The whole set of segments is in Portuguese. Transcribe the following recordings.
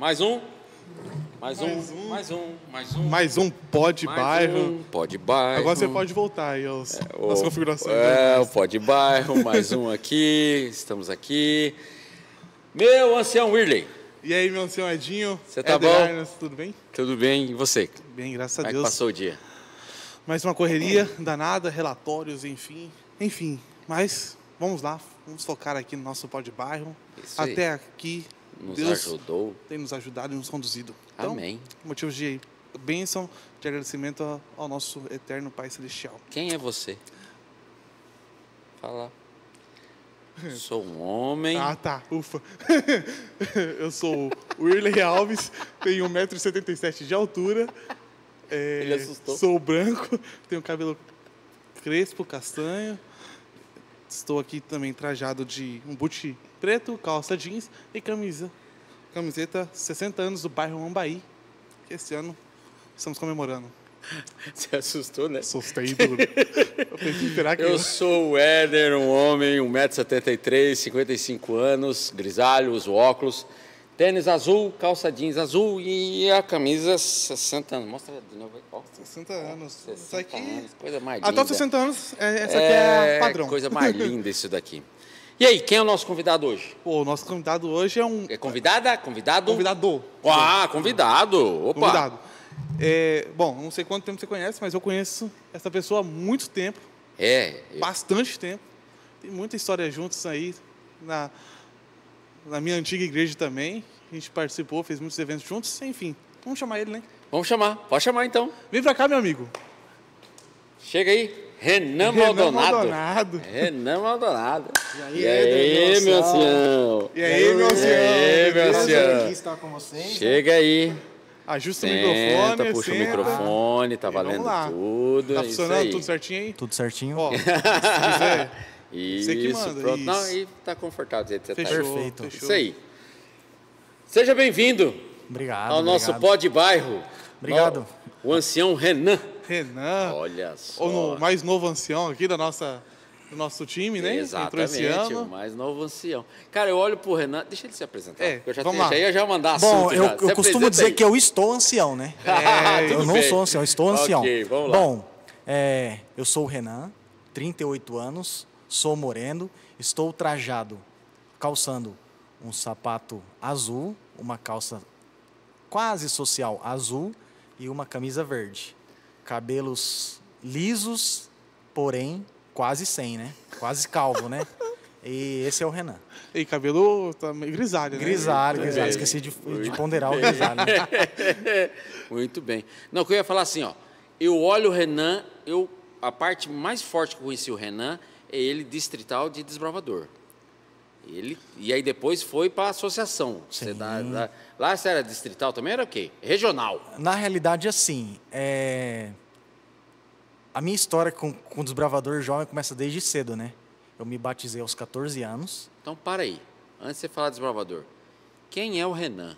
Mais um Pod Bairro. Pod Bairro. Agora você pode voltar aí as configurações. O Pod Bairro, mais um aqui. Estamos aqui. Meu ancião Whirley. E aí, meu ancião Edinho? Você tá bom? Arnes, tudo bem? Tudo bem. E você? Bem, graças a Como Deus. é que passou o dia? Mais uma correria danada, relatórios, enfim. Mas vamos lá, vamos focar aqui no nosso Pod Bairro. Isso aí. Até aqui, Nos Deus ajudou. tem nos ajudado e nos conduzido. Então, Amém. motivos de bênção, de agradecimento ao nosso eterno Pai Celestial. Quem é você? Fala. Sou um homem. Ah, tá. Ufa. Eu sou o Whirley Alves, tenho 1,77 m de altura. Ele assustou. Sou branco, tenho cabelo crespo, castanho. Estou aqui também trajado de um boot preto, calça jeans e camiseta 60 anos do bairro Ambaí, que esse ano estamos comemorando. Você assustou, né? Assustei tudo. Eu pensei, será que Eu sou o Éder, um homem, 1,73 m, 55 anos, grisalho, uso óculos, tênis azul, calça jeans azul e a camisa 60 anos. Mostra de novo aí. 60 anos. 60 Isso aqui... anos, coisa mais linda. Até os 60 anos, essa aqui é a padrão. Coisa mais linda isso daqui. E aí, quem é o nosso convidado hoje? Pô, o nosso convidado hoje é um... É convidada? Convidado? Convidador. Ah, convidado. Opa. Convidado. Bom, não sei quanto tempo você conhece, mas eu conheço essa pessoa há muito tempo. Bastante tempo. Tem muita história juntos aí. Na minha antiga igreja também. A gente participou, fez muitos eventos juntos. Enfim, vamos chamar ele, né? Vamos chamar. Pode chamar, então. Vem pra cá, meu amigo. Chega aí. Renan Maldonado. Renan Maldonado. E aí, meu ancião? E aí, meu ancião? E aí, meu Prazer ancião? aqui estar com vocês. Chega aí. Ajusta o Senta, microfone. puxa o microfone, tá valendo tudo. Tá isso funcionando aí. tudo certinho aí? Tudo certinho. Ó, se quiser, Isso, você que manda. pronto. Isso. Não, aí tá confortável do jeito que você Fechou, tá. Perfeito. fechou. Isso aí. Seja bem-vindo Obrigado. ao nosso Pod Bairro. Obrigado. O ancião Renan. Renan, Olha só. o mais novo ancião aqui do nosso time, né? Entrou esse Exatamente, o ano. mais novo ancião. Cara, eu olho pro Renan, deixa ele se apresentar. É, porque eu já, vamos lá. já ia mandar Bom, assunto. eu costumo dizer que eu estou ancião, né? Tudo Eu não bem. sou ancião, eu estou ancião. Ok, vamos lá. Bom, eu sou o Renan, 38 anos, sou moreno, estou trajado, calçando um sapato azul, uma calça quase social azul e uma camisa verde. Cabelos lisos, porém quase sem, né? Quase calvo, né? E esse é o Renan. E cabelo tá meio grisalho, né? Grisalho. Esqueci de ponderar o grisalho. Né? Muito bem. Não, que eu ia falar assim, ó. Eu olho o Renan, a parte mais forte que eu conheci o Renan é ele distrital de desbravador. E aí depois foi para a associação. Você lá você era distrital também, era o quê? Regional. Na realidade, assim, a minha história com o desbravador jovem começa desde cedo, né? Eu me batizei aos 14 anos. Então, para aí. Antes de você falar desbravador, quem é o Renan?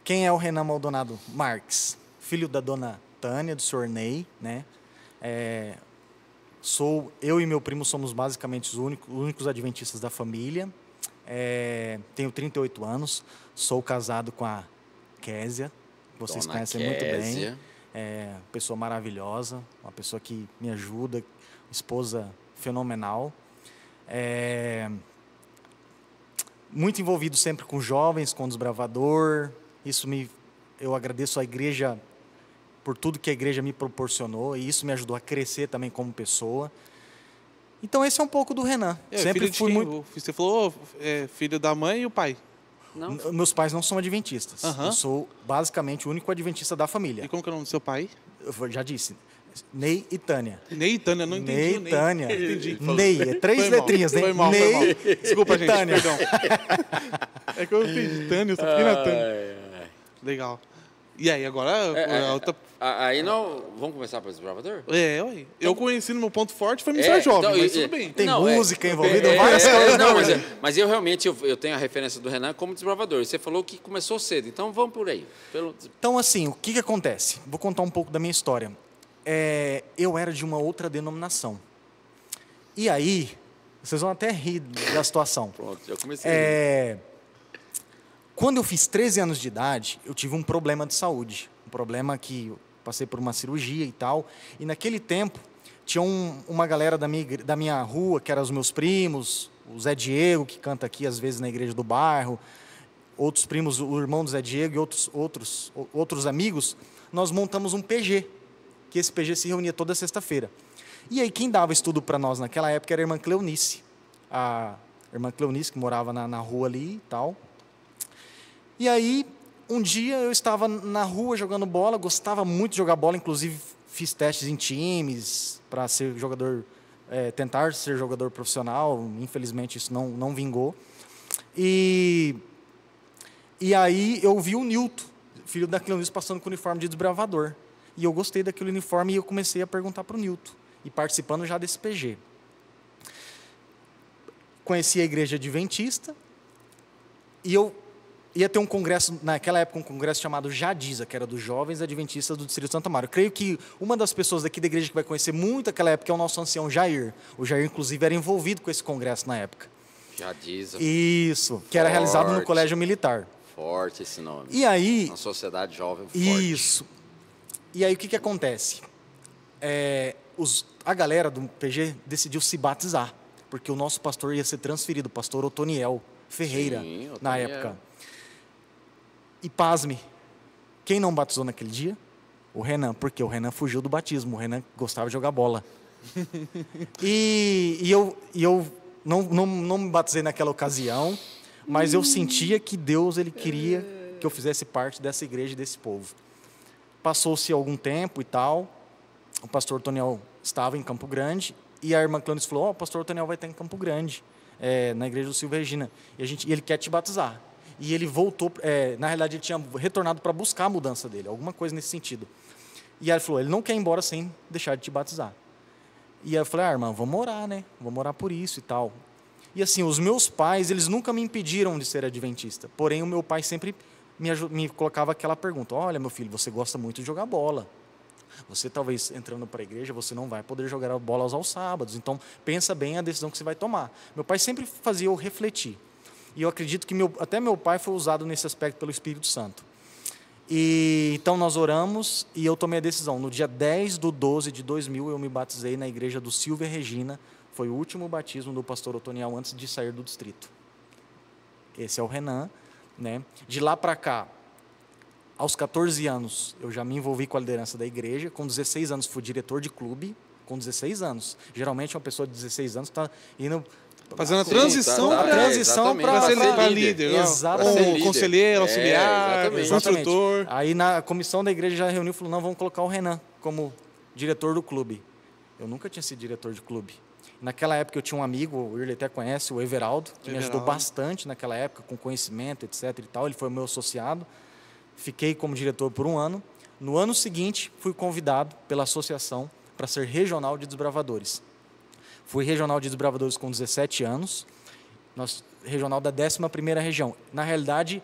Quem é o Renan Maldonado Marques? Filho da dona Tânia, do senhor Ney, né? Eu e meu primo somos basicamente os únicos adventistas da família. Tenho 38 anos, sou casado com a Késia, que vocês Dona conhecem Késia. muito bem. Pessoa maravilhosa, uma pessoa que me ajuda, esposa fenomenal. Muito envolvido sempre com jovens, com o desbravador. Eu agradeço à igreja por tudo que a igreja me proporcionou e isso me ajudou a crescer também como pessoa. Então esse é um pouco do Renan. Sempre fui muito. Você falou filho da mãe e o pai. Não? Meus pais não são adventistas. Aham. Eu sou basicamente o único adventista da família. E como que é o nome do seu pai? Eu já disse. Ney e Tânia. Ney e Tânia, não entendi. Ney o e Tânia. Entendi. Ney, 3 Foi mal, letrinhas, né? Foi mal. Ney Desculpa, e gente, Tânia. perdão. É que eu entendi Tânia, eu só fiquei na Tânia. Legal. E aí, agora a outra... Aí não... Vamos começar para o desbravador? Ué. Eu conheci no meu ponto forte foi Missão Jovem, então, mas tudo bem. Tem música envolvida, várias coisas. coisas. Não, mas eu realmente eu tenho a referência do Renan como desbravador. Você falou que começou cedo, então vamos por aí. Então, assim, o que acontece? Vou contar um pouco da minha história. Eu era de uma outra denominação. E aí, vocês vão até rir da situação. Pronto, já comecei. Quando eu fiz 13 anos de idade, eu tive um problema de saúde. Um problema que eu passei por uma cirurgia e tal. E naquele tempo, tinha uma galera da minha rua, que eram os meus primos, o Zé Diego, que canta aqui às vezes na igreja do bairro, outros primos, o irmão do Zé Diego e outros amigos. Nós montamos um PG, que esse PG se reunia toda sexta-feira. E aí quem dava estudo para nós naquela época era a irmã Cleonice. A irmã Cleonice, que morava na rua ali e tal. E aí, um dia eu estava na rua jogando bola, gostava muito de jogar bola, inclusive fiz testes em times para ser jogador, tentar ser jogador profissional. Infelizmente isso não vingou. E aí eu vi o Nilton, filho da Cleonice, passando com o uniforme de desbravador. E eu gostei daquele uniforme e eu comecei a perguntar para o Nilton, e participando já desse PG. Conheci a igreja adventista, e eu ia ter um congresso, naquela época, um congresso chamado Jadiza, que era dos Jovens Adventistas do Distrito de Santo Amaro. Eu creio que uma das pessoas daqui da igreja que vai conhecer muito aquela época é o nosso ancião Jair. O Jair, inclusive, era envolvido com esse congresso na época. Jadiza. Isso, que era realizado no Colégio Militar. Forte esse nome. E aí... Uma sociedade jovem forte. Isso. E aí o que acontece? A galera do PG decidiu se batizar, porque o nosso pastor ia ser transferido, o pastor Otoniel Ferreira, sim, na época. E pasme, quem não batizou naquele dia? O Renan, porque o Renan fugiu do batismo, o Renan gostava de jogar bola. e eu não me batizei naquela ocasião, mas eu sentia que Deus ele queria que eu fizesse parte dessa igreja e desse povo. Passou-se algum tempo e tal, o pastor Otoniel estava em Campo Grande, e a irmã Cleonice falou, o pastor Otoniel vai estar em Campo Grande, na igreja do Silvia Regina, e ele quer te batizar. E ele voltou, na realidade ele tinha retornado para buscar a mudança dele, alguma coisa nesse sentido. E ela falou, ele não quer ir embora sem deixar de te batizar. E aí eu falei, irmã, vamos orar, né? Vamos orar por isso e tal. E assim, os meus pais, eles nunca me impediram de ser adventista, porém o meu pai sempre me colocava aquela pergunta, olha meu filho, você gosta muito de jogar bola. Você talvez entrando para a igreja, você não vai poder jogar bola aos sábados, então pensa bem a decisão que você vai tomar. Meu pai sempre fazia eu refletir. E eu acredito que até meu pai foi usado nesse aspecto pelo Espírito Santo. E então nós oramos e eu tomei a decisão. No dia 10/12/2000 eu me batizei na igreja do Silvia Regina. Foi o último batismo do pastor Otoniel antes de sair do distrito. Esse é o Renan, né? De lá para cá, aos 14 anos, eu já me envolvi com a liderança da igreja. Com 16 anos fui diretor de clube. Com 16 anos. Geralmente uma pessoa de 16 anos está indo... Fazendo a transição para líder. Exatamente. Conselheiro, auxiliar, instrutor. Aí na comissão da igreja já reuniu e falou, não, vamos colocar o Renan como diretor do clube. Eu nunca tinha sido diretor de clube. Naquela época eu tinha um amigo, o Irley até conhece, o Everaldo, que me ajudou bastante naquela época, com conhecimento, etc. e tal. Ele foi meu associado. Fiquei como diretor por 1 ano. No ano seguinte, fui convidado pela associação para ser regional de desbravadores. Fui regional de desbravadores com 17 anos, regional da 11ª região. Na realidade,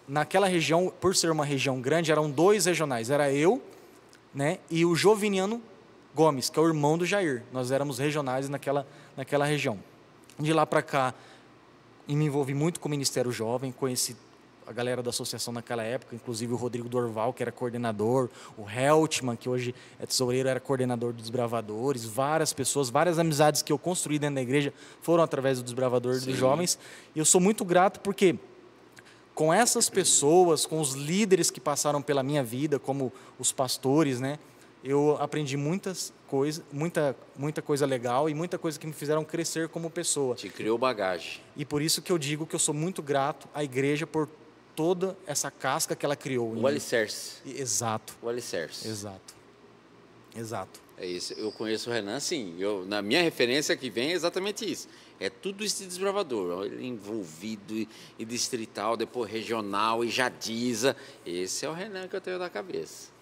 naquela região, por ser uma região grande, eram 2 regionais. Era eu, né, e o Joviniano Gomes, que é o irmão do Jair. Nós éramos regionais naquela região. De lá para cá, me envolvi muito com o Ministério Jovem, conheci a galera da associação naquela época, inclusive o Rodrigo Dorval, que era coordenador, o Heltman, que hoje é tesoureiro, era coordenador dos desbravadores, várias pessoas, várias amizades que eu construí dentro da igreja foram através do desbravador dos jovens, e eu sou muito grato porque com essas pessoas, com os líderes que passaram pela minha vida, como os pastores, né, eu aprendi muita coisa legal e muita coisa que me fizeram crescer como pessoa. Te criou bagagem. E por isso que eu digo que eu sou muito grato à igreja por toda essa casca que ela criou. O alicerce. Exato. O alicerce. Exato. É isso. Eu conheço o Renan, sim. Na minha referência que vem é exatamente isso. É tudo esse desbravador. Ele envolvido e distrital, depois regional e Jadiza. Esse é o Renan que eu tenho na cabeça.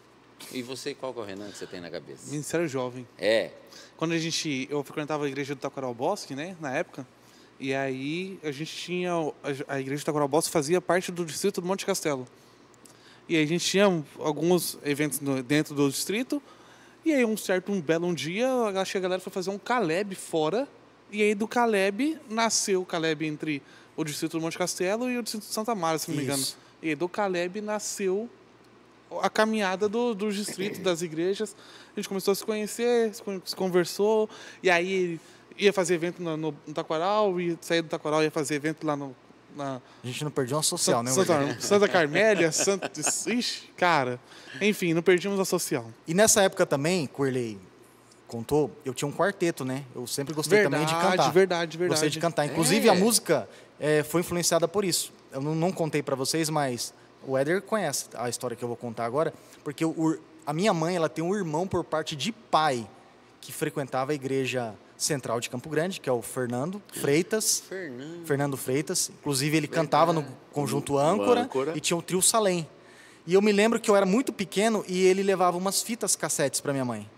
E você, qual que é o Renan que você tem na cabeça? Ministério Jovem. Quando eu frequentava a igreja do Taquaral Bosque, né, na época, e aí a gente tinha, a igreja do Taquaral Bosque fazia parte do distrito do Monte Castelo. E aí a gente tinha alguns eventos dentro do distrito, e aí um belo dia, acho que a galera foi fazer um Caleb fora, e aí do Caleb nasceu o Caleb entre o distrito do Monte Castelo e o distrito de Santa Mara, se não me engano. E do Caleb nasceu a caminhada dos distritos, das igrejas. A gente começou a se conhecer, se conversou, e aí ia fazer evento no Taquaral, e sair do Taquaral ia fazer evento lá a gente não perdeu uma social, né? Santa Carmélia, Ixi, cara. Enfim, não perdíamos a social. E nessa época também, Coerley contou, eu tinha um quarteto, né? Eu sempre gostei também de cantar. Verdade. Gostei de cantar. Inclusive, a música foi influenciada por isso. Eu não contei para vocês, mas o Éder conhece a história que eu vou contar agora, porque a minha mãe, ela tem um irmão por parte de pai que frequentava a igreja central de Campo Grande, que é o Fernando Freitas. Fernando Freitas. Inclusive, ele cantava no conjunto Âncora e tinha o trio Salém. E eu me lembro que eu era muito pequeno e ele levava umas fitas cassetes para minha mãe.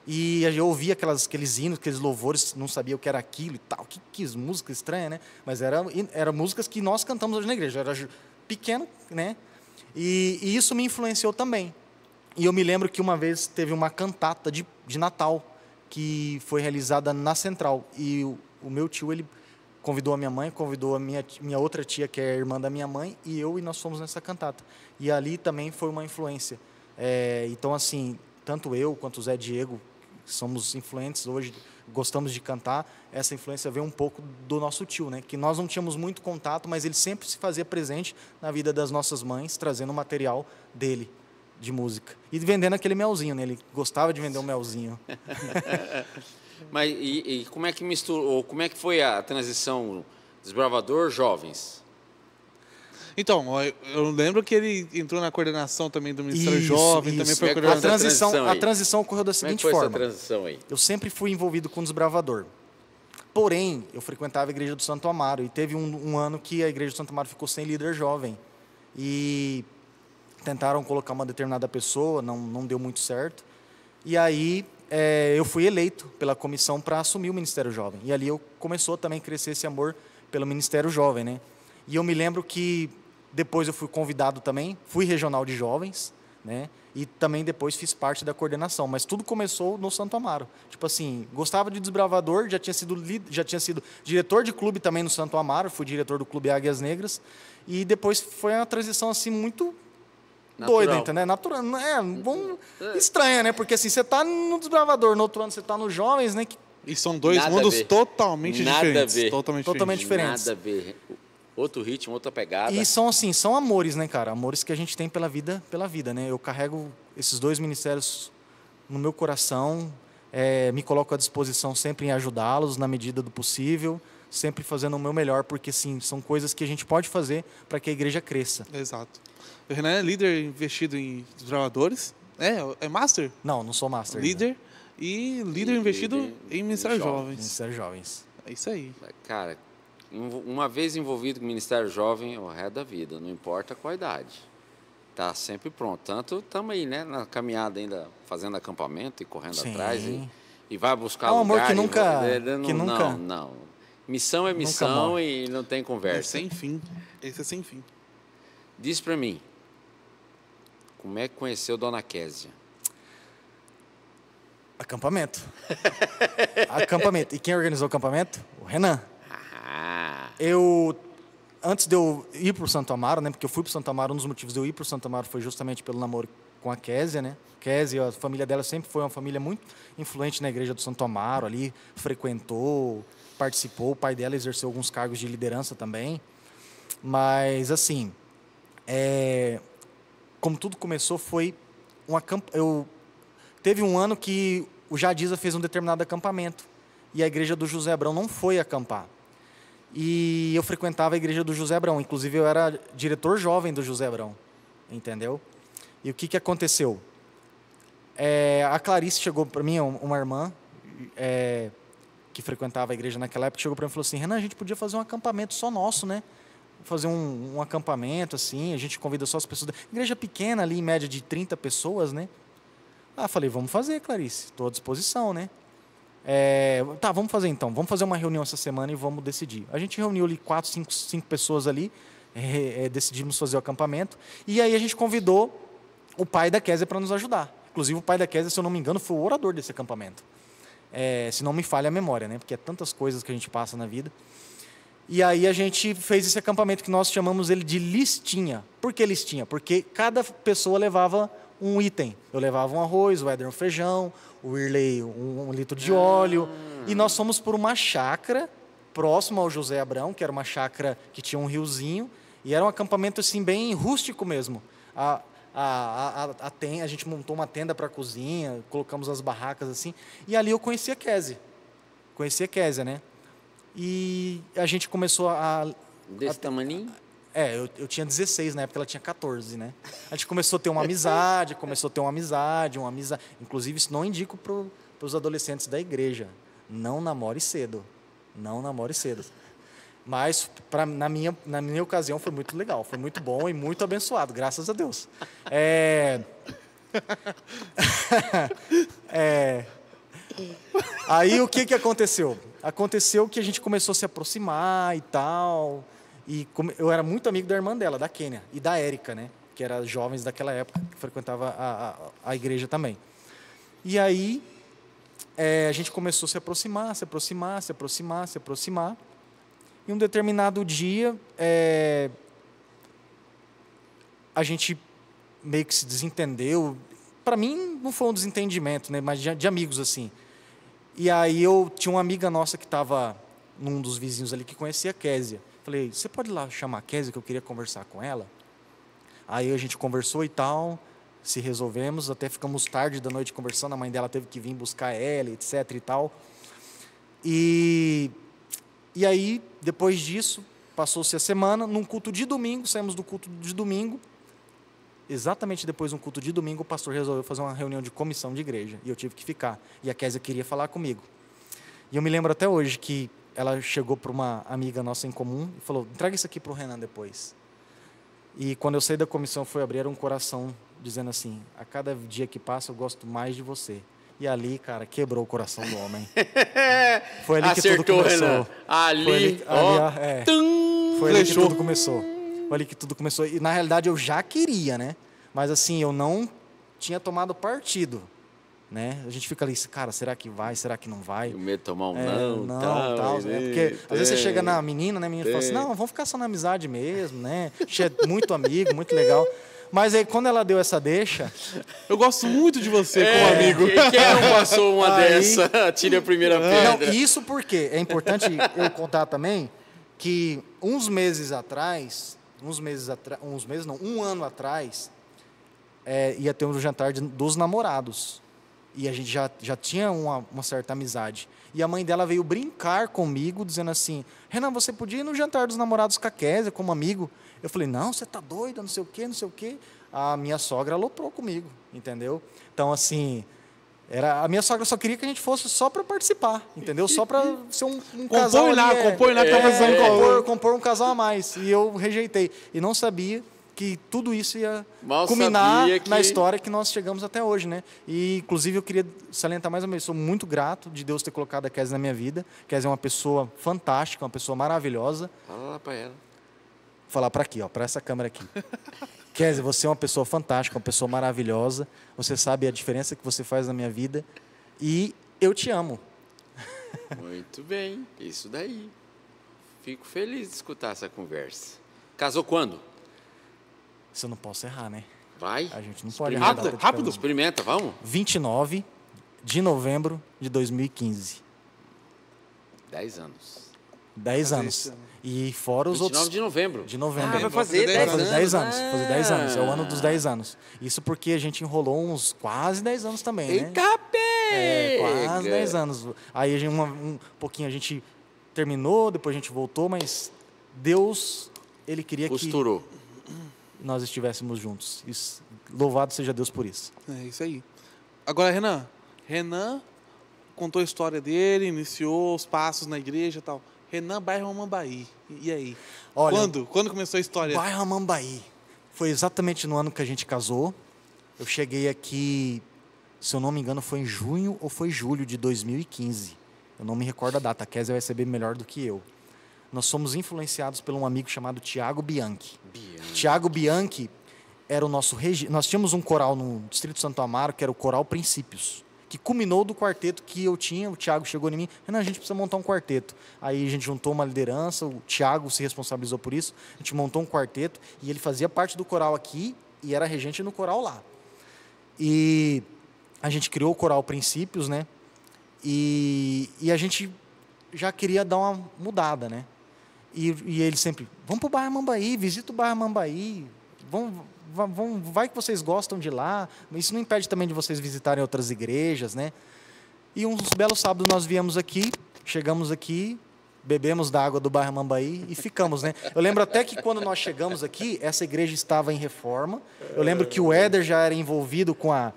E eu ouvia aqueles hinos, aqueles louvores, não sabia o que era aquilo e tal. Que música estranha, né? Mas era músicas que nós cantamos hoje na igreja. Eu era pequeno, né? E isso me influenciou também. E eu me lembro que uma vez teve uma cantata de Natal que foi realizada na Central. E o meu tio, ele convidou a minha mãe, convidou a minha outra tia, que é a irmã da minha mãe, e nós fomos nessa cantata. E ali também foi uma influência. Então, assim, tanto eu quanto o Zé Diego, somos influentes hoje, gostamos de cantar, essa influência veio um pouco do nosso tio, né? Que nós não tínhamos muito contato, mas ele sempre se fazia presente na vida das nossas mães, trazendo o material dele, de música. E vendendo aquele melzinho, né? Ele gostava de vender um melzinho. Mas como é que misturou, como é que foi a transição Desbravador Jovens? Então, eu lembro que ele entrou na coordenação também do Ministério Jovem, também foi coordenador. A transição ocorreu da seguinte forma. Como é que foi essa transição aí? Eu sempre fui envolvido com o Desbravador. Porém, eu frequentava a igreja do Santo Amaro e teve um ano que a igreja do Santo Amaro ficou sem líder jovem. E tentaram colocar uma determinada pessoa, não deu muito certo. E aí eu fui eleito pela comissão para assumir o Ministério Jovem. E ali começou também a crescer esse amor pelo Ministério Jovem, né? E eu me lembro que depois eu fui convidado também, fui regional de jovens, né? E também depois fiz parte da coordenação. Mas tudo começou no Santo Amaro. Tipo assim, gostava de Desbravador, já tinha sido diretor de clube também no Santo Amaro, fui diretor do Clube Águias Negras. E depois foi uma transição assim muito doida, entendeu? Natural, estranha, né? Porque assim, você está no Desbravador, no outro ano você está nos Jovens, né? E são dois mundos totalmente diferentes. Totalmente diferentes. Nada a ver. Outro ritmo, outra pegada. E são amores, né, cara? Amores que a gente tem pela vida, né? Eu carrego esses dois ministérios no meu coração, me coloco à disposição sempre em ajudá-los na medida do possível, sempre fazendo o meu melhor, porque sim, são coisas que a gente pode fazer para que a igreja cresça. Exato. O Renan é líder investido em desbravadores. É master? Não sou master. Líder e líder investido em Ministério Jovens. Ministério Jovens. É isso aí. Cara, uma vez envolvido com o Ministério Jovem, é o resto da vida, não importa qual idade. Está sempre pronto. Tanto estamos aí, né, na caminhada ainda, fazendo acampamento e correndo atrás. E vai buscar lugar. É um amor que nunca... Não. Missão é missão e não tem conversa. É sem fim. Esse é sem fim. Diz para mim, como é que conheceu Dona Késia? Acampamento. E quem organizou o acampamento? O Renan. Antes de eu ir para o Santo Amaro, né, porque eu fui para o Santo Amaro, um dos motivos de eu ir para o Santo Amaro foi justamente pelo namoro com a Késia, né? Késia, a família dela sempre foi uma família muito influente na igreja do Santo Amaro, ali frequentou, participou, o pai dela exerceu alguns cargos de liderança também. Mas, assim, como tudo começou, foi teve um ano que o Jadiza fez um determinado acampamento e a igreja do José Abrão não foi acampar. E eu frequentava a igreja do José Abrão, inclusive eu era diretor jovem do José Abrão, entendeu? E o que aconteceu? A Clarice chegou para mim, uma irmã que frequentava a igreja naquela época, chegou para mim e falou assim: Renan, a gente podia fazer um acampamento só nosso, né? Fazer um acampamento assim, a gente convida só as pessoas. Igreja pequena ali, em média de 30 pessoas, né? Falei, vamos fazer, Clarice, estou à disposição, né? Tá, vamos fazer então. Vamos fazer uma reunião essa semana e vamos decidir. A gente reuniu ali 4, 5 pessoas ali, decidimos fazer o acampamento. E aí a gente convidou o pai da Késia para nos ajudar. Inclusive o pai da Késia, se eu não me engano, foi o orador desse acampamento. Se não me falha a memória, né? Porque é tantas coisas que a gente passa na vida. E aí a gente fez esse acampamento que nós chamamos ele de listinha. Por que listinha? Porque cada pessoa levava um item. Eu levava um arroz, o Éder um feijão, o Irley um litro de óleo. E nós fomos por uma chácara próximo ao José Abrão, que era uma chácara que tinha um riozinho. E era um acampamento assim, bem rústico mesmo. A gente montou uma tenda para a cozinha, colocamos as barracas assim. E ali eu conheci a Kézia. Conheci a Kézia, né? E a gente começou Desse tamaninho? Eu tinha 16 na época, ela tinha 14, né? A gente começou a ter uma amizade, Inclusive, isso não indico para os adolescentes da igreja. Não namore cedo. Não namore cedo. Mas, na minha ocasião, foi muito legal. Foi muito bom e muito abençoado, graças a Deus. Aí, o que aconteceu? Aconteceu que a gente começou a se aproximar e tal. E eu era muito amigo da irmã dela, da Kênia, e da Érica, né? Que eram jovens daquela época, que frequentava a igreja também. E aí, a gente começou a se aproximar. E um determinado dia, a gente meio que se desentendeu. Para mim, não foi um desentendimento, né? Mas de amigos, assim. E aí eu tinha uma amiga nossa que estava num dos vizinhos ali que conhecia a Kézia. Falei, você pode ir lá chamar a Kézia que eu queria conversar com ela? Aí a gente conversou e tal, se resolvemos, até ficamos tarde da noite conversando, a mãe dela teve que vir buscar ela, etc e tal. E aí, depois disso, passou-se a semana, num culto de domingo, saímos do culto de domingo. Exatamente depois de um culto de domingo, o pastor resolveu fazer uma reunião de comissão de igreja, e eu tive que ficar. E a Kézia queria falar comigo. E eu me lembro até hoje que ela chegou para uma amiga nossa em comum e falou, entrega isso aqui para o Renan depois. E quando eu saí da comissão, fui abrir um coração, dizendo assim, a cada dia que passa eu gosto mais de você. E ali, cara, quebrou o coração do homem. Foi ali que tudo começou. Renan. Foi ali que tudo começou. Foi ali que tudo começou. E, na realidade, eu já queria, né? Mas, assim, eu não tinha tomado partido, né? A gente fica ali, cara, será que vai? Será que não vai? E o medo de tomar tal. Porque, às vezes, você chega na menina, né? A menina fala assim, não, vamos ficar só na amizade mesmo, né? A gente é muito amigo, muito legal. Mas aí, quando ela deu essa deixa... Eu gosto muito de você como amigo. Quem não passou uma dessa? Tire a primeira pedra. Não, isso porque é importante eu contar também que um ano atrás, ia ter um jantar dos namorados. E a gente já tinha uma certa amizade. E a mãe dela veio brincar comigo, dizendo assim, Renan, você podia ir no jantar dos namorados com a Kézia, como amigo? Eu falei, não, você está doida, não sei o quê. A minha sogra aloprou comigo, entendeu? Então, assim, a minha sogra só queria que a gente fosse só para participar, entendeu? Só para ser um casal. Compor um casal a mais. E eu rejeitei. E não sabia que tudo isso ia culminar na história que nós chegamos até hoje, né? E, inclusive, eu queria salientar mais uma vez, sou muito grato de Deus ter colocado a Kézia na minha vida. Kézia é uma pessoa fantástica, uma pessoa maravilhosa. Fala lá para ela. Falar para aqui, para essa câmera aqui. Kézia, você é uma pessoa fantástica, uma pessoa maravilhosa. Você sabe a diferença que você faz na minha vida. E eu te amo. Muito bem, isso daí. Fico feliz de escutar essa conversa. Casou quando? Isso eu não posso errar, né? Vai. A gente não pode errar. Rápido. Experimenta, vamos. 29 de novembro de 2015. 10 anos. 10 anos. E fora os outros... 29 de novembro. De novembro. Vai fazer 10 anos. Fazer 10 anos. É o ano dos 10 anos. Isso porque a gente enrolou uns quase 10 anos também, né? Eita, pega! Quase 10 anos. Aí a gente, um pouquinho a gente terminou, depois a gente voltou, mas Deus, Ele queria Costurou. que nós estivéssemos juntos. Isso, louvado seja Deus por isso. É isso aí. Agora, Renan contou a história dele, iniciou os passos na igreja e tal. Renan, bairro Amambaí. E aí? Olha, Quando começou a história? Bairro Amambaí. Foi exatamente no ano que a gente casou. Eu cheguei aqui, se eu não me engano, foi em junho ou foi julho de 2015. Eu não me recordo a data. A Kézia vai saber melhor do que eu. Nós somos influenciados por um amigo chamado Tiago Bianchi. Tiago Bianchi era o nosso... Nós tínhamos um coral no Distrito Santo Amaro, que era o Coral Princípios, que culminou do quarteto que eu tinha. O Thiago chegou em mim, Renan, a gente precisa montar um quarteto. Aí a gente juntou uma liderança, o Thiago se responsabilizou por isso, a gente montou um quarteto e ele fazia parte do coral aqui e era regente no coral lá. E a gente criou o coral Princípios, né? E a gente já queria dar uma mudada, né? E ele sempre, vamos para o Barra Mambaí, visita o Barra Mambaí, vai que vocês gostam de lá, isso não impede também de vocês visitarem outras igrejas, né? E uns belos sábados nós viemos aqui, chegamos aqui, bebemos da água do Barra Mambaí e ficamos, né? Eu lembro até que quando nós chegamos aqui, essa igreja estava em reforma, eu lembro que o Éder já era envolvido com a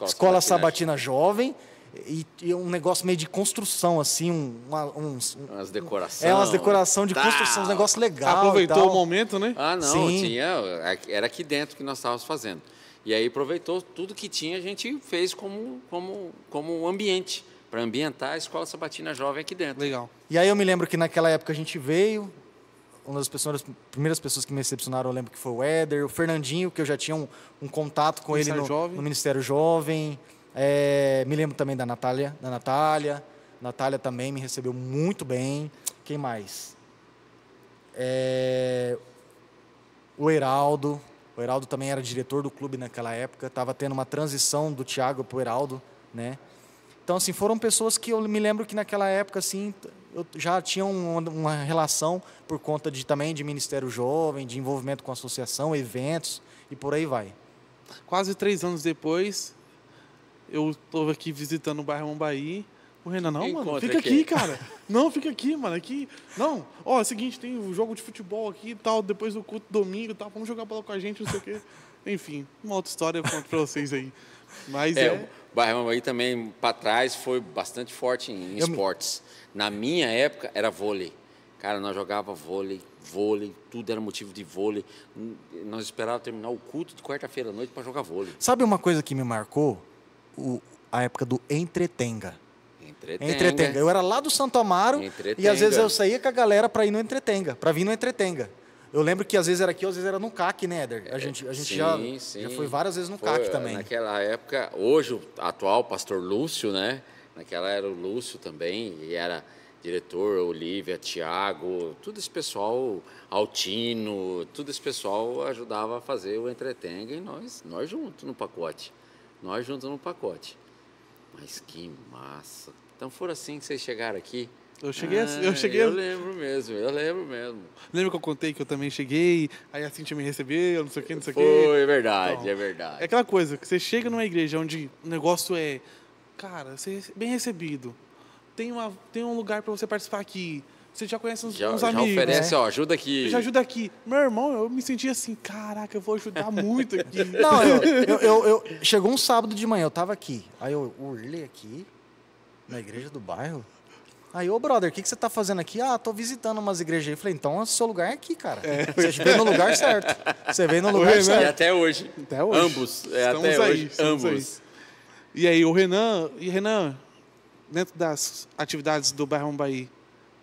Escola Sabatina Jovem, e um negócio meio de construção, assim, umas decorações. Umas decoração de construção, um negócio legal. Aproveitou o momento, né? Ah, não, Sim. Era aqui dentro que nós estávamos fazendo. E aí aproveitou tudo que tinha, a gente fez como um ambiente, para ambientar a Escola Sabatina Jovem aqui dentro. Legal. E aí eu me lembro que naquela época a gente veio, uma das primeiras pessoas que me recepcionaram, eu lembro que foi o Éder, o Fernandinho, que eu já tinha um contato com ele no Ministério Jovem. Me lembro também da Natália. Natália também me recebeu muito bem. Quem mais? O Heraldo. O Heraldo também era diretor do clube naquela época. Estava tendo uma transição do Thiago para o Heraldo, né? Então, assim, foram pessoas que eu me lembro que naquela época, assim, eu já tinha uma relação por conta também de Ministério Jovem, de envolvimento com a associação, eventos e por aí vai. Quase 3 anos depois, eu estou aqui visitando o Barra Mambaí. O Renan, não, mano, fica aqui, cara. Não, fica aqui, mano, aqui. Não, ó, é o seguinte, tem um jogo de futebol aqui e tal, depois do culto domingo e tal, vamos jogar bola com a gente, não sei o quê. Enfim, uma outra história eu conto pra vocês aí. Mas o Barra Mambaí também, para trás, foi bastante forte em esportes. Na minha época, era vôlei. Cara, nós jogávamos vôlei, tudo era motivo de vôlei. Nós esperávamos terminar o culto de quarta-feira à noite para jogar vôlei. Sabe uma coisa que me marcou? A época do Entretenga. Entretenga. Eu era lá do Santo Amaro e às vezes eu saía com a galera para ir no Entretenga, para vir no Entretenga. Eu lembro que às vezes era aqui, às vezes era no CAC, né, Éder? A gente já foi várias vezes no CAC também. Naquela época, hoje o atual pastor Lúcio, né? Naquela era o Lúcio também, e era diretor, Olívia, Tiago, todo esse pessoal, Altino, todo esse pessoal ajudava a fazer o Entretenga e nós juntos no pacote. Mas que massa. Então foram assim que vocês chegaram aqui. Eu cheguei. Eu lembro mesmo. Lembra que eu contei que eu também cheguei, aí a Cintia me recebeu, não sei o quê. Foi, é verdade, então, é verdade. É aquela coisa, que você chega numa igreja onde o negócio é, cara, você é bem recebido, tem um lugar para você participar aqui, você já conhece uns amigos. Já oferece, ó, ajuda aqui. Já ajuda aqui. Meu irmão, eu me senti assim, caraca, eu vou ajudar muito aqui. Não, chegou um sábado de manhã, eu tava aqui, aí eu olhei aqui, na igreja do bairro. Aí, brother, o que você tá fazendo aqui? Tô visitando umas igrejas aí. Eu falei, então, o seu lugar é aqui, cara. Você veio no lugar certo. Você veio no lugar certo. E até hoje. Ambos. Ambos. E aí, o Renan, dentro das atividades do Barra Mambaí,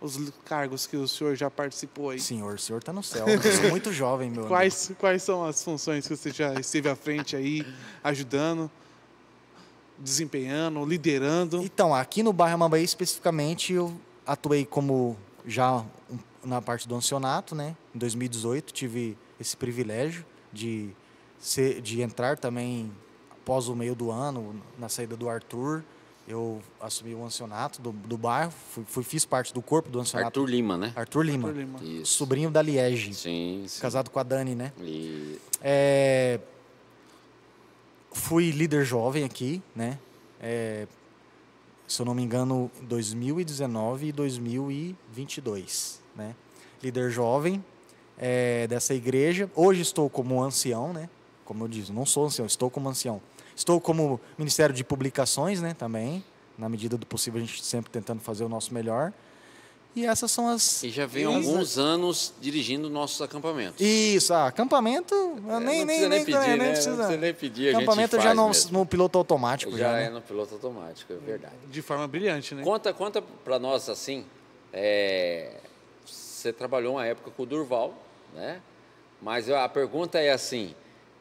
os cargos que o senhor já participou aí? Senhor, o senhor tá no céu. Eu sou muito jovem, meu amigo. Quais são as funções que você já esteve à frente aí, ajudando? Desempenhando, liderando? Então, aqui no Barra Mambaí, especificamente, eu atuei como já na parte do ancianato, né? Em 2018, tive esse privilégio de entrar também após o meio do ano, na saída do Arthur. Eu assumi o ancianato do bairro, fiz parte do corpo do ancianato. Arthur Lima, né? Arthur Lima. Isso. Sobrinho da Liege. Sim. Casado com a Dani, né? Fui líder jovem aqui, né? Se eu não me engano, 2019 e 2022, né? Líder jovem dessa igreja. Hoje estou como ancião, né? Como eu disse, não sou ancião, estou como ancião. Estou como Ministério de Publicações, né? Também, na medida do possível, a gente sempre tentando fazer o nosso melhor. E essas são as... E já vem alguns anos dirigindo nossos acampamentos. Isso, acampamento, nem precisa nem pedir, acampamento já no piloto automático. Já é no piloto automático, é verdade. De forma brilhante, né? Conta para nós, assim, você trabalhou uma época com o Durval, né? Mas a pergunta é assim,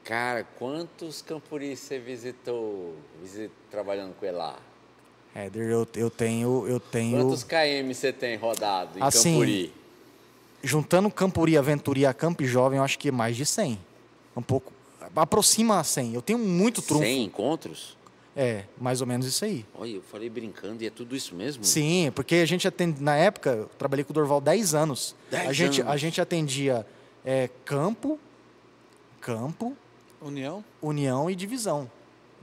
Cara, quantos Camporis você visitou trabalhando com ele lá? Éder, eu tenho... Quantos km você tem rodado em assim, Campuri? Juntando Campuri, Aventuria, Camp Jovem, eu acho que é mais de 100. Um pouco... Aproxima a 100. Eu tenho muito trunfo. 100 encontros? É, mais ou menos isso aí. Olha, eu falei brincando e é tudo isso mesmo? Sim, porque a gente atende... Na época, eu trabalhei com o Dorval 10 anos. 10 A gente atendia campo, União e divisão.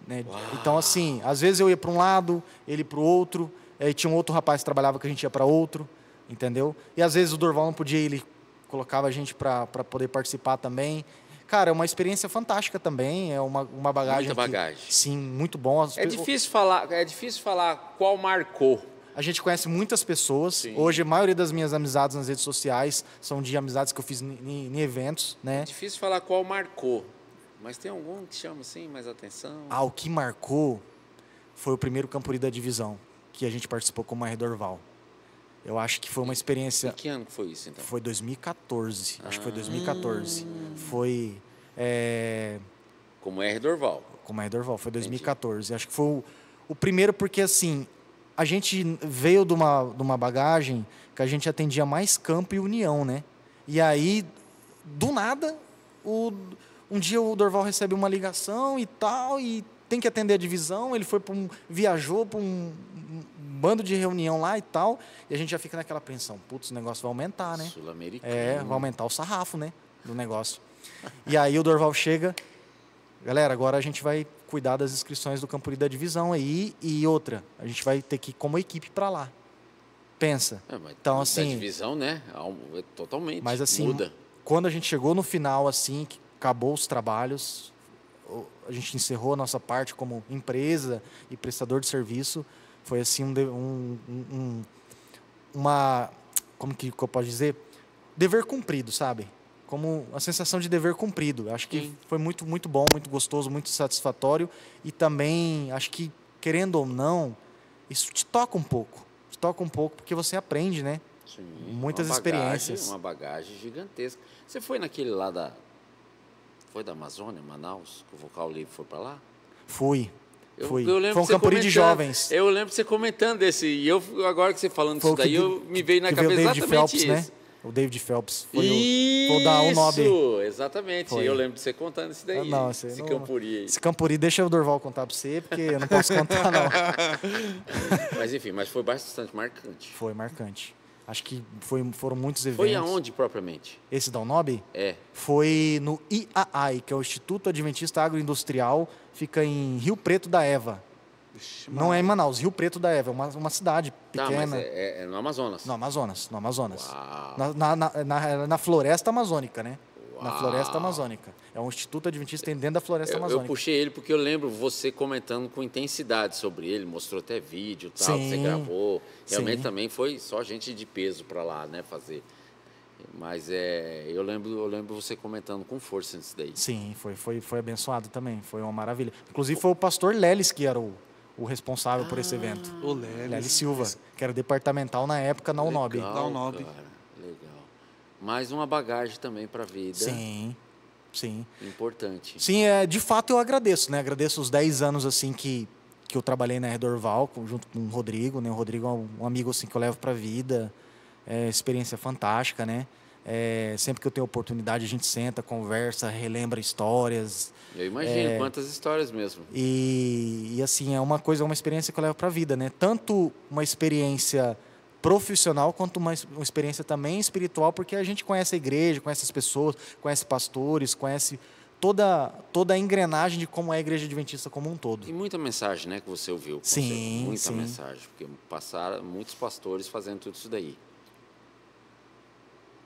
Né? Então, assim, às vezes eu ia para um lado, ele para o outro, tinha um outro rapaz que trabalhava que a gente ia para outro, entendeu? E às vezes o Dorval não podia ir, ele colocava a gente para poder participar também. Cara, é uma experiência fantástica também, é uma bagagem. Muita bagagem. Sim, muito bom. É difícil falar qual marcou. A gente conhece muitas pessoas. Sim. Hoje, a maioria das minhas amizades nas redes sociais são de amizades que eu fiz em eventos, né? É difícil falar qual marcou. Mas tem algum que chama assim mais atenção? O que marcou foi o primeiro Campuri da divisão, que a gente participou como R. Dorval. Eu acho que foi uma experiência... E que ano que foi isso, então? Foi 2014. Acho que foi 2014. Foi... Como R. Dorval. Como R. Dorval, foi 2014. Entendi. Acho que foi o primeiro porque, assim, a gente veio de uma bagagem que a gente atendia mais campo e união, né? E aí, do nada, um dia o Dorval recebe uma ligação e tal, e tem que atender a divisão, ele viajou para um bando de reunião lá e tal, e a gente já fica naquela apreensão, putz, o negócio vai aumentar, né? Sul-americano. Vai aumentar o sarrafo, né, do negócio. E aí o Dorval chega, galera, agora a gente vai cuidar das inscrições do Campuri da divisão aí, e outra, a gente vai ter que ir como equipe para lá. Pensa. Então, assim... Da divisão, né, totalmente, mas, assim, muda. Quando a gente chegou no final, assim, que acabou os trabalhos, a gente encerrou a nossa parte como empresa e prestador de serviço, foi assim uma, como que eu posso dizer, dever cumprido, sabe? Como a sensação de dever cumprido. Acho que foi muito, muito bom, muito gostoso, muito satisfatório, e também acho que, querendo ou não, isso te toca um pouco, porque você aprende, né? Sim, muitas experiências. Uma bagagem gigantesca. Você foi naquele lá foi da Amazônia, Manaus, que o Vocal Livre foi para lá? Fui. Eu lembro foi um Campuri de jovens. Eu lembro de você comentando desse. E agora que você falando disso daí, me veio na cabeça exatamente Phelps, isso. Né? O David Phelps. Foi o da UNOB. Isso, exatamente. Eu lembro de você contando isso daí. Esse Campuri aí. Esse Campuri, deixa o Dorval contar para você, porque eu não posso contar, não. Mas enfim, foi bastante marcante. Foi marcante. Acho que foram muitos eventos. Foi aonde, propriamente? Esse da UNOB? É. Foi no IAAI, que é o Instituto Adventista Agroindustrial, fica em Rio Preto da Eva. Não é em Manaus, Rio Preto da Eva, uma cidade pequena. Mas é no Amazonas. No Amazonas. Uau. Na floresta amazônica, né? Uau. Na floresta amazônica. É um Instituto Adventista dentro da floresta amazônica. Eu puxei ele porque eu lembro você comentando com intensidade sobre ele, mostrou até vídeo e tal, que você gravou. Realmente também foi só gente de peso para lá, né, fazer. Mas eu lembro você comentando com força nisso daí. Sim, foi abençoado também, foi uma maravilha. Inclusive foi o pastor Lelis que era o responsável por esse evento. O Lelis Silva, que era departamental na época na UNOB. Legal. Mais uma bagagem também para a vida. Sim. Importante. Sim, de fato eu agradeço, né? Agradeço os 10 anos assim que eu trabalhei na R. Dorval, junto com o Rodrigo, né? O Rodrigo é um amigo assim que eu levo para a vida. Experiência fantástica, né? Sempre que eu tenho oportunidade a gente senta, conversa, relembra histórias. Eu imagino quantas histórias mesmo. E assim, é uma experiência que eu levo para a vida, né? Tanto uma experiência profissional quanto uma experiência também espiritual, porque a gente conhece a igreja, conhece as pessoas, conhece pastores, conhece toda a engrenagem de como é a igreja adventista como um todo. E muita mensagem, né, que você ouviu. Sim, muita mensagem, porque passaram muitos pastores fazendo tudo isso daí.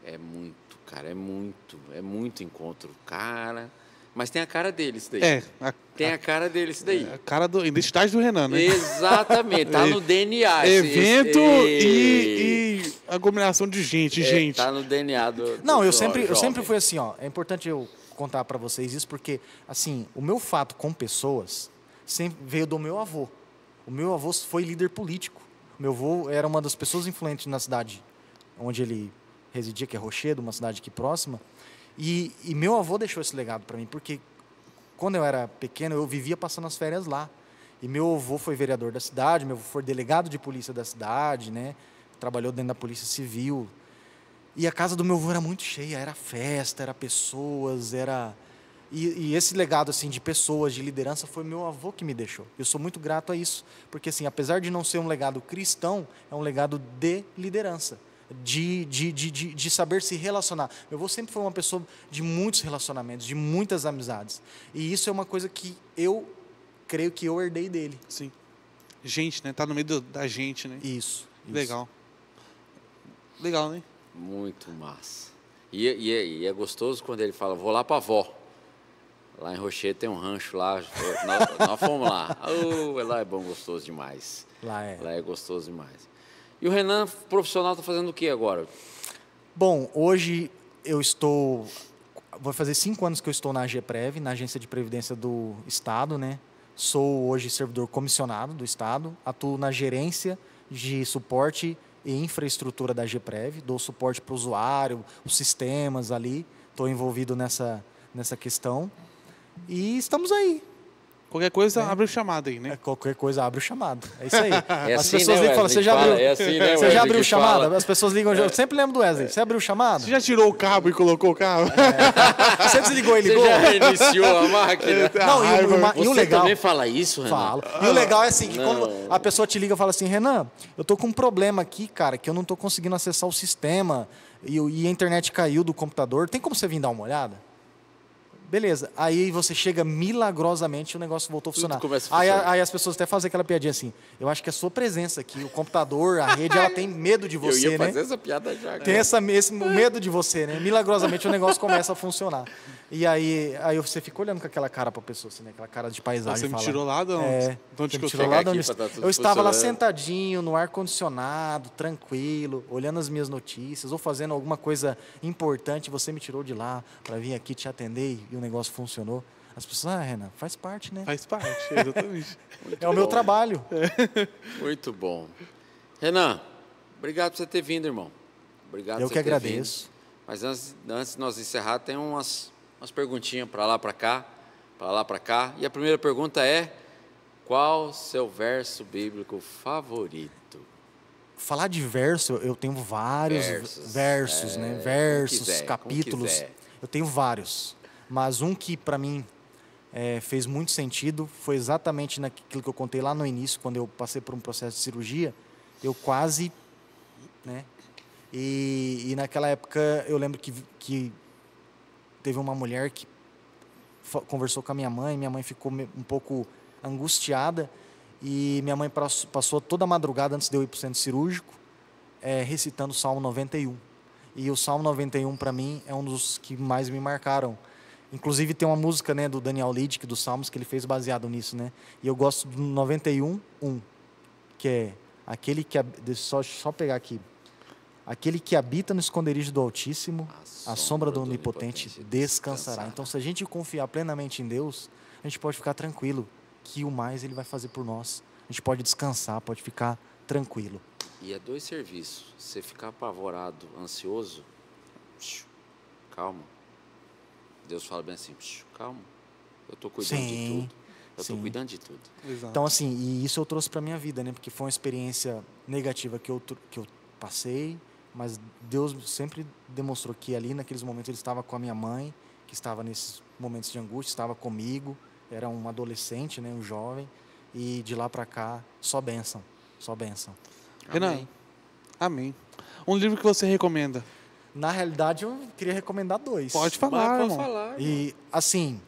É muito, cara, é muito encontro, cara. Mas tem a cara dele isso daí. Tem a cara dele isso daí. A cara da identidade do Renan, né? Exatamente, tá no DNA. Evento e aglomeração de gente. Tá no DNA Não, eu sempre fui assim, ó. É importante eu contar para vocês isso, porque, assim, o meu fato com pessoas sempre veio do meu avô. O meu avô foi líder político. O meu avô era uma das pessoas influentes na cidade onde ele residia, que é Rochedo, uma cidade aqui próxima. E meu avô deixou esse legado para mim, porque quando eu era pequeno, eu vivia passando as férias lá. E meu avô foi vereador da cidade, meu avô foi delegado de polícia da cidade, né? Trabalhou dentro da Polícia Civil. E a casa do meu avô era muito cheia, era festa, era pessoas, era... E esse legado assim, de pessoas, de liderança, foi meu avô que me deixou. Eu sou muito grato a isso, porque assim, apesar de não ser um legado cristão, é um legado de liderança, de saber se relacionar. Meu avô sempre foi uma pessoa de muitos relacionamentos, de muitas amizades. E isso é uma coisa que eu creio que eu herdei dele. Sim. Gente, né? Tá no meio da gente, né? Isso. Legal. Legal, né? Muito massa. E é gostoso quando ele fala, vou lá pra avó. Lá em Rochedo tem um rancho lá, nós fomos lá. Lá é bom, gostoso demais. Lá é gostoso demais. E o Renan, profissional, está fazendo o que agora? Bom, hoje vou fazer 5 anos que eu estou na AGPREV, na Agência de Previdência do Estado, né? Sou hoje servidor comissionado do Estado, atuo na gerência de suporte e infraestrutura da AGPREV, dou suporte para o usuário, os sistemas ali, estou envolvido nessa questão. E estamos aí. Qualquer coisa, abre o chamado aí, né? Qualquer coisa, abre o chamado. É isso aí. É As assim, pessoas né, ligam e falam, você já abriu, você já abriu o chamado? As pessoas ligam, eu sempre lembro do Wesley, você abriu o chamado? Você já tirou o cabo e colocou o cabo? Você desligou e ligou? Você já iniciou a máquina? Não, e o legal... também fala isso, Renan? Falo. E o legal é assim, que quando a pessoa te liga e fala assim, Renan, eu tô com um problema aqui, cara, que eu não tô conseguindo acessar o sistema e a internet caiu do computador, tem como você vir dar uma olhada? Beleza, aí você chega milagrosamente e o negócio voltou a funcionar. Aí as pessoas até fazem aquela piadinha assim, eu acho que a sua presença aqui, o computador, a rede, ela tem medo de você, né? Eu ia fazer essa piada já. Tem esse medo de você, né? Milagrosamente o negócio começa a funcionar. E aí você fica olhando com aquela cara para a pessoa, assim, né? Aquela cara de paisagem. Você me tirou lá de onde? Você me tirou lá de onde eu estava lá sentadinho, no ar-condicionado, tranquilo, olhando as minhas notícias, ou fazendo alguma coisa importante, você me tirou de lá para vir aqui te atender e o negócio funcionou. As pessoas, Renan, faz parte, né? Faz parte, exatamente. O meu trabalho. Muito bom. Renan, obrigado por você ter vindo, irmão. Obrigado por você ter vindo. Eu que agradeço. Mas antes de nós encerrar, tem umas perguntinhas para lá, para cá. E a primeira pergunta é, qual seu verso bíblico favorito? Falar de verso, eu tenho vários versos, né? Versos, capítulos. Eu tenho vários. Mas um que, para mim, fez muito sentido foi exatamente naquilo que eu contei lá no início, quando eu passei por um processo de cirurgia. Eu quase... né? E naquela época, eu lembro que teve uma mulher que conversou com a minha mãe ficou um pouco angustiada, e minha mãe passou toda a madrugada antes de eu ir para o centro cirúrgico, recitando o Salmo 91. E o Salmo 91, para mim, é um dos que mais me marcaram. Inclusive, tem uma música, né, do Daniel Liddick, dos Salmos, que ele fez baseado nisso, né? E eu gosto do 91, 1, que é aquele que... Só pegar aqui. Aquele que habita no esconderijo do Altíssimo, a sombra do Onipotente descansará. Então, se a gente confiar plenamente em Deus, a gente pode ficar tranquilo, que o mais Ele vai fazer por nós. A gente pode descansar, pode ficar tranquilo. E é 2 serviços. Você ficar apavorado, ansioso, calma. Deus fala bem assim, calma. Eu estou cuidando de tudo. Eu estou cuidando de tudo. Exato. Então, assim, e isso eu trouxe para a minha vida, né? Porque foi uma experiência negativa que eu passei, mas Deus sempre demonstrou que ali, naqueles momentos, Ele estava com a minha mãe, que estava nesses momentos de angústia, estava comigo, era um adolescente, né, um jovem, e de lá para cá, só bênção, só bênção. Renan, amém. Um livro que você recomenda? Na realidade, eu queria recomendar 2. Pode falar, pode falar. E, assim,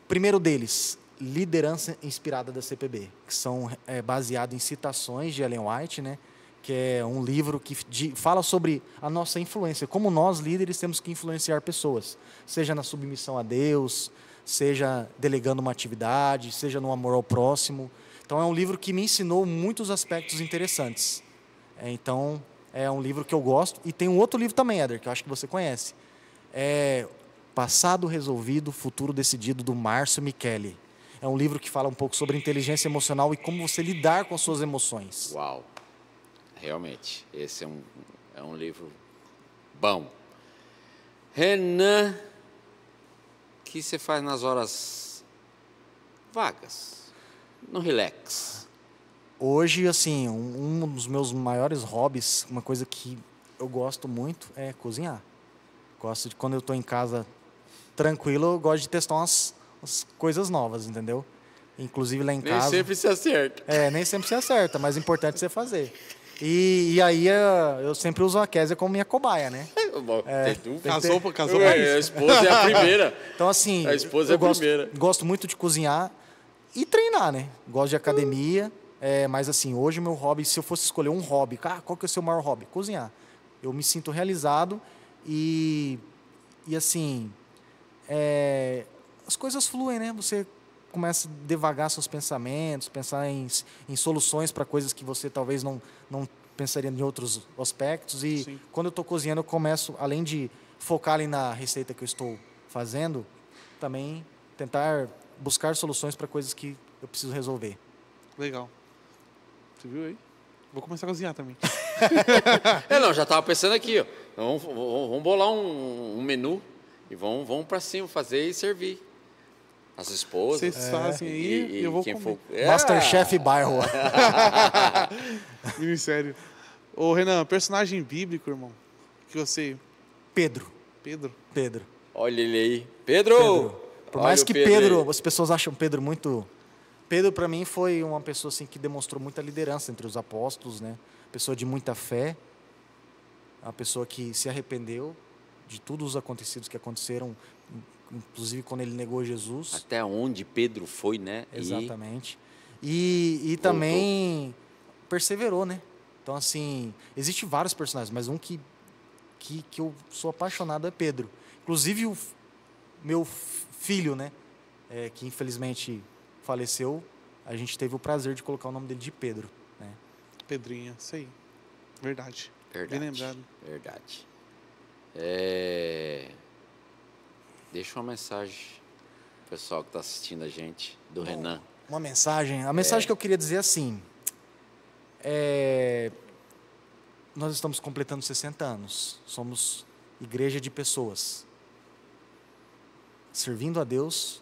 primeiro deles, Liderança Inspirada da CPB, que são baseados em citações de Ellen White, né? Que é um livro que fala sobre a nossa influência, como nós, líderes, temos que influenciar pessoas, seja na submissão a Deus, seja delegando uma atividade, seja no amor ao próximo. Então, é um livro que me ensinou muitos aspectos interessantes. Então, é um livro que eu gosto. E tem um outro livro também, Éder, que eu acho que você conhece. Passado Resolvido, Futuro Decidido, do Márcio Micheli. É um livro que fala um pouco sobre inteligência emocional e como você lidar com as suas emoções. Uau! Realmente, esse é um livro bom. Renan, o que você faz nas horas vagas, no relax. Hoje, assim, um dos meus maiores hobbies, uma coisa que eu gosto muito é cozinhar. Gosto de, quando eu estou em casa tranquilo, eu gosto de testar umas coisas novas, entendeu? Inclusive lá em casa... Nem sempre se acerta. Nem sempre se acerta, mas o importante é você fazer. E aí eu sempre uso a Kézia como minha cobaia, né? Casou pra a esposa é a primeira. Então, assim, a esposa é a primeira. Gosto muito de cozinhar e treinar, né? Gosto de academia, mas assim, hoje o meu hobby, se eu fosse escolher um hobby, qual que é o seu maior hobby? Cozinhar. Eu me sinto realizado e assim, as coisas fluem, né? Você começa a devagar seus pensamentos, pensar em soluções para coisas que você talvez não pensaria em outros aspectos. E Sim. Quando eu estou cozinhando, eu começo, além de focar ali na receita que eu estou fazendo, também tentar buscar soluções para coisas que eu preciso resolver. Legal. Você viu aí? Vou começar a cozinhar também. Já estava pensando aqui, ó. Então, vamos bolar um menu e vamos para cima fazer e servir. As esposas. Vocês fazem aí e eu vou quem comer. Masterchef bairro. Ministério. Ô, Renan, personagem bíblico, irmão, que você... Pedro. Olha ele aí. Pedro! Por mais que Pedro, as pessoas acham Pedro muito... Pedro, para mim, foi uma pessoa assim, que demonstrou muita liderança entre os apóstolos, né? Pessoa de muita fé, uma pessoa que se arrependeu de todos os acontecidos que aconteceram, inclusive quando ele negou Jesus. Até onde Pedro foi, né? Exatamente. E também perseverou, né? Então, assim, existem vários personagens, mas um que eu sou apaixonado é Pedro. Inclusive, o meu filho, né? Que infelizmente faleceu, a gente teve o prazer de colocar o nome dele de Pedro, né? Pedrinho, isso aí. Verdade. Bem lembrado. Verdade. Deixa uma mensagem pro pessoal que está assistindo a gente, do Renan. Uma mensagem? A mensagem que eu queria dizer assim, nós estamos completando 60 anos, somos igreja de pessoas, servindo a Deus,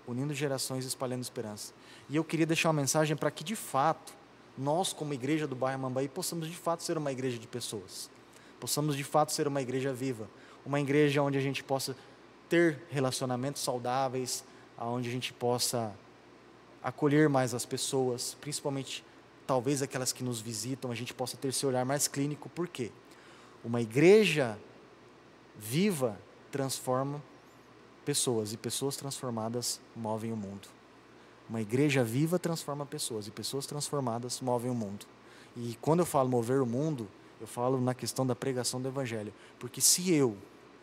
unindo gerações e espalhando esperança. E eu queria deixar uma mensagem para que, de fato, nós, como igreja do bairro Mambaí, possamos, de fato, ser uma igreja de pessoas. Possamos, de fato, ser uma igreja viva. Uma igreja onde a gente possa ter relacionamentos saudáveis, onde a gente possa acolher mais as pessoas, principalmente, talvez, aquelas que nos visitam, a gente possa ter esse olhar mais clínico. Por quê? Uma igreja viva transforma pessoas, e pessoas transformadas movem o mundo. Uma igreja viva transforma pessoas, e pessoas transformadas movem o mundo. E quando eu falo mover o mundo, eu falo na questão da pregação do evangelho. Porque se eu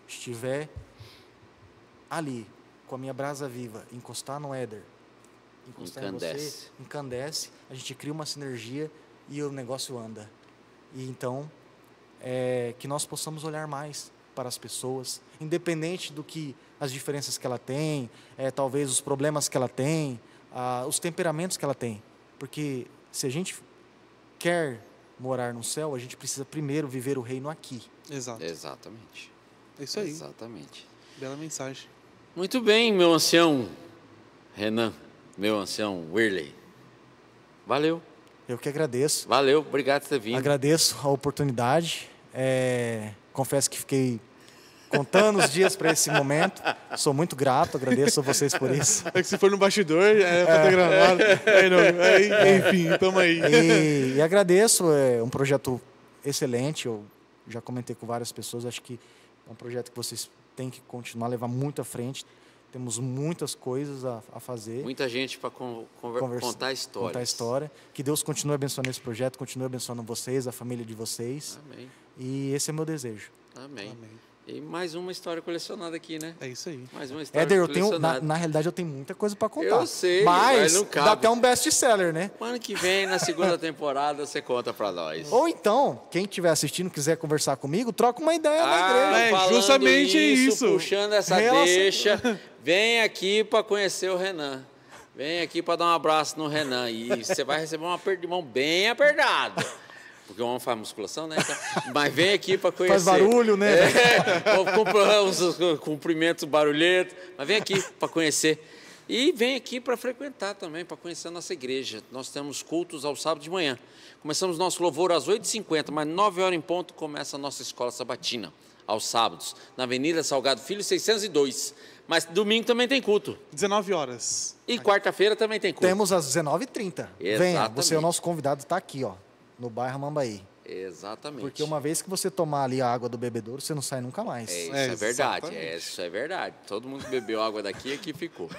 estiver ali, com a minha brasa viva, encostar no Éder, encostar em você, encandece, a gente cria uma sinergia e o negócio anda. E então, que nós possamos olhar mais para as pessoas, independente do que as diferenças que ela tem, talvez os problemas que ela tem, os temperamentos que ela tem. Porque se a gente quer morar no céu, a gente precisa primeiro viver o reino aqui. Exato. Exatamente. É isso aí. Exatamente. Bela mensagem. Muito bem, meu ancião Renan, meu ancião Wirley. Valeu. Eu que agradeço. Valeu, obrigado por ter vindo. Agradeço a oportunidade. Confesso que fiquei contando os dias para esse momento. Sou muito grato, agradeço a vocês por isso. É que se for no bastidor, para ter gravado. Enfim, estamos aí. E agradeço, é um projeto excelente. Eu já comentei com várias pessoas, acho que é um projeto que vocês têm que continuar a levar muito à frente. Temos muitas coisas a fazer. Muita gente para contar histórias. Contar história. Que Deus continue abençoando esse projeto, continue abençoando vocês, a família de vocês. Amém. E esse é meu desejo. Amém. E mais uma história colecionada aqui, né? É isso aí. Mais uma história Éder, na realidade eu tenho muita coisa para contar. Eu sei, mas não cabe. Dá até um best-seller, né? Ano que vem, na segunda temporada, você conta para nós. Ou então, quem estiver assistindo, quiser conversar comigo, troca uma ideia na igreja. Justamente isso. Puxando essa deixa, vem aqui para conhecer o Renan. Vem aqui para dar um abraço no Renan. E você vai receber um aperto de mão bem apertado. Porque o homem faz musculação, né? Mas vem aqui para conhecer. Faz barulho, né? Compra uns cumprimentos barulhentos. Mas vem aqui para conhecer E vem aqui para frequentar também, para conhecer a nossa igreja. Nós temos cultos aos sábados de manhã. Começamos nosso louvor às 8h50, mas 9h em ponto começa a nossa escola sabatina, aos sábados, na Avenida Salgado Filho, 602. Mas domingo também tem culto. 19 horas. E quarta-feira também tem culto. Temos às 19h30. Venha, você é o nosso convidado, está aqui, ó, no bairro Mambaí. Exatamente. Porque uma vez que você tomar ali a água do bebedouro, você não sai nunca mais. Isso é verdade. Isso é verdade. Todo mundo que bebeu água daqui, aqui ficou.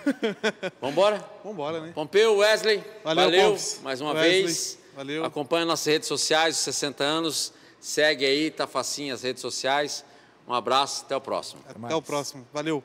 Vamos embora? Vamos embora, né? Pompeu, Wesley, valeu mais uma vez. Valeu. Acompanha nossas redes sociais, os 60 anos. Segue aí, tá facinho as redes sociais. Um abraço, até o próximo. Até o próximo. Valeu.